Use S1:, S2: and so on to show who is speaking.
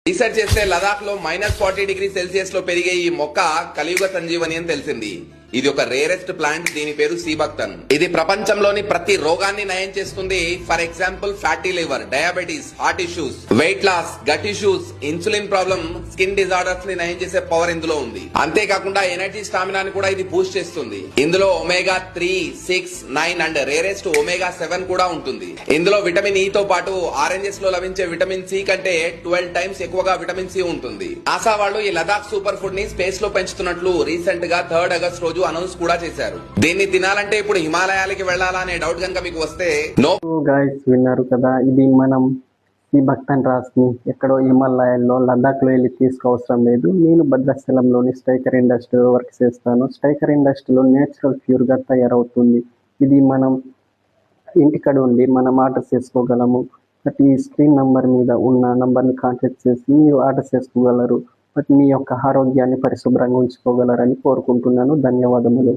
S1: Research చేస్తే లదాఖ్ లో -40°C లో పెరిగే ఈ మొక్క కలియుగ సంజీవని అని తెలిసింది. ఇది ఒక రేరెస్ట్ ప్లాంట్. దీని పేరు సీబక్తన్. ఇది ప్రపంచంలోని ప్రతి రోగాన్ని నయం చేస్తుంది. For example fatty liver, diabetes, heart issues, weight loss, gut issues, insulin problem, skin disorders ని నయం చేసే పవర్ ఇందులో ఉంది. అంతేకాకుండా ఎనర్జీ స్టామినాని కూడా ఇది బూస్ట్ చేస్తుంది. ఇందులో ఒమేగా 3, 6, 9 అండ్ రేరెస్ట్ ఒమేగా 7 కూడా ఉంటుంది. ఇందులో విటమిన్ ఈ తో పాటు ఆరెంజెస్ లో లభించే విటమిన్ సి కంటే 12 టైమ్స్ ఎక్కువగా విటమిన్ సి ఉంటుంది. నాసా వాళ్ళు ఈ లదాఖ్ సూపర్ ఫుడ్ ని స్పేస్ లో పెంచుతున్నట్లు రీసెంట్ గా 3rd ఆగస్ట్ రోజు అనౌన్స్ కూడా చేశారు. దీన్ని తినాలంటే ఇప్పుడు హిమాలయాలకి వెళ్లాలా అనే డౌట్ కనుక మీకు వస్తే నో.
S2: గైస్ విన్నారు కదా, ఇది మనం సీబక్తన్ రాస్ని ఎక్కడో హిమాలయాల్లో లదాఖ్లో వెళ్ళి తీసుకోవసరం లేదు. నేను భద్రాచలంలోని స్టైకర్ ఇండస్ట్రీలో వర్క్ చేస్తాను. స్టైకర్ ఇండస్ట్రీలో నేచురల్ ప్యూర్గా తయారవుతుంది. ఇది మనం ఇంటికాడ ఉండి మనం ఆర్డర్ చేసుకోగలము. బట్ ఈ స్క్రీన్ నంబర్ మీద ఉన్న నంబర్ని కాంటాక్ట్ చేసి మీరు ఆర్డర్ చేసుకోగలరు. బట్ మీ యొక్క ఆరోగ్యాన్ని పరిశుభ్రంగా ఉంచుకోగలరని కోరుకుంటున్నాను. ధన్యవాదములు.